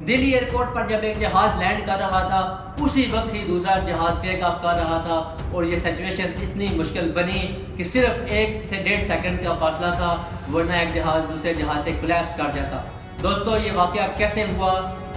Delhi airport पर जब एक जहाज लैंड कर रहा था उसी वक्त ही दूसरा जहाज टेक ऑफ कर रहा था और ये सिचुएशन इतनी मुश्किल बनी कि सिर्फ 1 से 1.5 सेकंड का फासला था, वरना एक जहाज दूसरे जहाज से कोलैप्स कर जाता। दोस्तों, ये वाकया कैसे हुआ,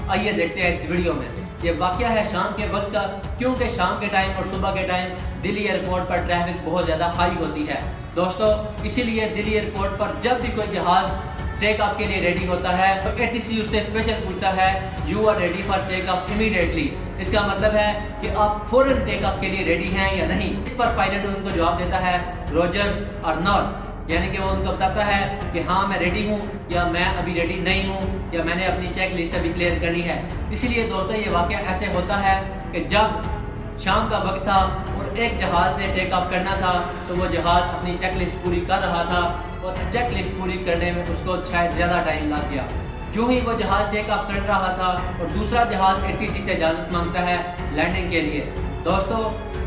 आइए देखते हैं इस वीडियो में। ये वाकया है शाम के वक्त का, क्योंकि शाम के टाइम और सुबह के टाइम दिल्ली एयरपोर्ट पर ट्रैफिक बहुत ज़्यादा हाई होती है दोस्तों। इसीलिए दिल्ली एयरपोर्ट पर जब भी कोई जहाज टेक ऑफ के लिए रेडी होता है तो ATC उससे स्पेशल पूछता है you are ready for take off immediately. इसका मतलब है कि आप फौरन टेक ऑफ के लिए रेडी हैं या नहीं। इस पर पायलट उनको जवाब देता है रोजर और नॉट, यानी कि वो उनको बताता है कि हाँ मैं रेडी हूँ या मैं अभी रेडी नहीं हूँ या मैंने अपनी चेक लिस्ट अभी क्लियर करनी है। इसीलिए दोस्तों ये वाकया ऐसे होता है कि जब शाम का वक्त था और एक जहाज ने टेक ऑफ करना था तो वो जहाज अपनी चेक लिस्ट पूरी कर रहा था और चेक लिस्ट पूरी करने में उसको शायद ज़्यादा टाइम लग गया। जो ही वो जहाज टेक ऑफ कर रहा था और दूसरा जहाज ATC से इजाज़त मांगता है लैंडिंग के लिए। दोस्तों,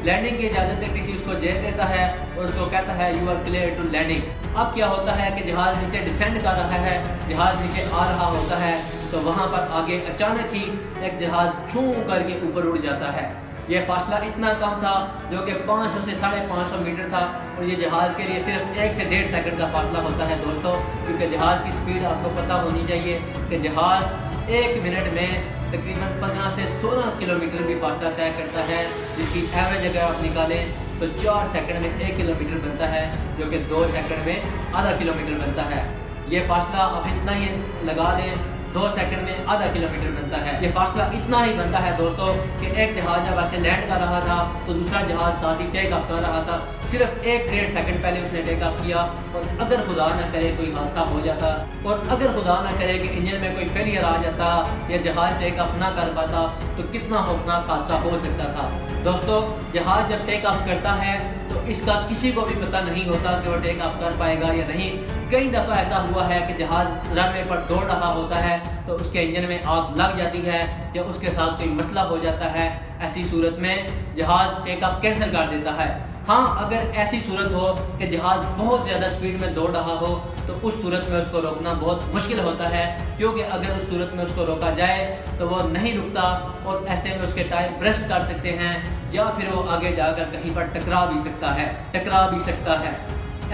लैंडिंग की इजाज़त ATC उसको दे देता है और उसको कहता है you are clear to landing. अब क्या होता है कि जहाज नीचे डिसेंड कर रहा है, जहाज नीचे आ रहा होता है तो वहाँ पर आगे अचानक ही एक जहाज छू करके ऊपर उड़ जाता है। ये फासला इतना कम था जो कि 500 से 550 मीटर था और ये जहाज़ के लिए सिर्फ 1 से 1.5 सेकंड का फासला होता है दोस्तों, क्योंकि जहाज़ की स्पीड आपको पता होनी चाहिए कि जहाज़ 1 मिनट में तकरीबन 15 से 16 किलोमीटर भी फासला तय करता है, जिसकी एवरेज अगर आप निकालें तो 4 सेकंड में 1 किलोमीटर बनता है, जो कि 2 सेकंड में आधा किलोमीटर बनता है। ये फासला आप इतना ही लगा लें, 2 सेकंड में आधा किलोमीटर बनता है। ये फासला इतना ही बनता है दोस्तों कि एक जहाज जब ऐसे लैंड कर रहा था तो दूसरा जहाज साथ ही टेक ऑफ कर रहा था। सिर्फ 1-1.5 सेकंड पहले उसने टेक ऑफ किया और अगर खुदा न करे कोई हादसा हो जाता और अगर खुदा न करे कि इंजन में कोई फेलियर आ जाता या जहाज टेक ऑफ ना कर पाता तो कितना खौफनाक हादसा हो सकता था। दोस्तों, जहाज जब टेक ऑफ करता है तो इसका किसी को भी पता नहीं होता कि वो टेक ऑफ कर पाएगा या नहीं। कई दफ़ा ऐसा हुआ है कि जहाज रनवे पर दौड़ रहा होता है तो उसके इंजन में आग लग जाती है या उसके साथ कोई मसला हो जाता है। ऐसी सूरत में जहाज टेक ऑफ कैंसिल कर देता है। हाँ, अगर ऐसी सूरत हो कि जहाज बहुत ज़्यादा स्पीड में दौड़ रहा हो तो उस सूरत में उसको रोकना बहुत मुश्किल होता है, क्योंकि अगर उस सूरत में उसको रोका जाए तो वो नहीं रुकता और ऐसे में उसके टायर ब्रस्ट कर सकते हैं या फिर वो आगे जाकर कहीं पर टकरा भी सकता है।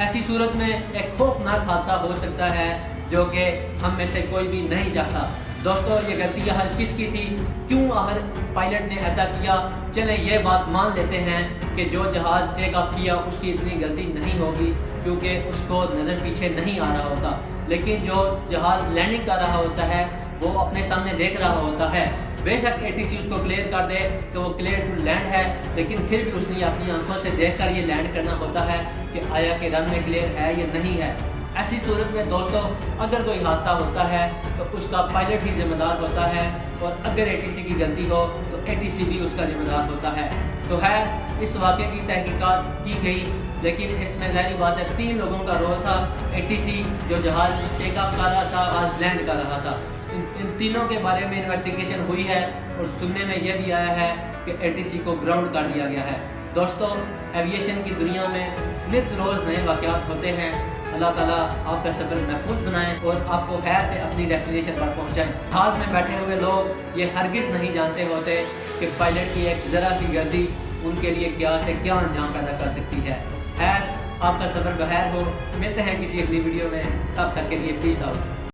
ऐसी सूरत में एक खौफनाक हादसा हो सकता है जो कि हम में से कोई भी नहीं चाहता। दोस्तों, ये गलती यहाँ किसकी थी, क्यों आखिर पायलट ने ऐसा किया? चलें ये बात मान लेते हैं कि जो जहाज़ टेक ऑफ किया उसकी इतनी गलती नहीं होगी क्योंकि उसको नज़र पीछे नहीं आ रहा होता, लेकिन जो जहाज़ लैंडिंग कर रहा होता है वो अपने सामने देख रहा होता है। बेशक ATC उसको क्लियर कर दे तो वो क्लियर टू लैंड है, लेकिन फिर भी उसने अपनी आंखों से देखकर ये लैंड करना होता है कि आया कि रनवे क्लियर है या नहीं है। ऐसी सूरत में दोस्तों अगर कोई हादसा होता है तो उसका पायलट ही जिम्मेदार होता है और अगर ATC की गलती हो तो ATC भी उसका जिम्मेदार होता है। तो है इस वाक़े की तहकीकात की गई, लेकिन इसमें ज़ाहिर बात है 3 लोगों का रोल था। ATC जो जहाज़ टेक ऑफ कर रहा था, आज लैंड कर रहा था, इन तीनों के बारे में इन्वेस्टिगेशन हुई है और सुनने में यह भी आया है कि ATC को ग्राउंड कर दिया गया है। दोस्तों, एविएशन की दुनिया में नित रोज़ नए वाक़यात होते हैं। अल्लाह ताला आपका सफ़र महफूज बनाए और आपको खैर से अपनी डेस्टिनेशन पर पहुँचाएँ। जहाज़ में बैठे हुए लोग ये हरगिज़ नहीं जानते होते कि पायलट की एक ज़रा सी गलती उनके लिए क्या से क्या अंजाम पैदा कर सकती है। खैर, आपका सफ़र बखैर हो। मिलते हैं किसी अगली वीडियो में, तब तक के लिए पीस आउट।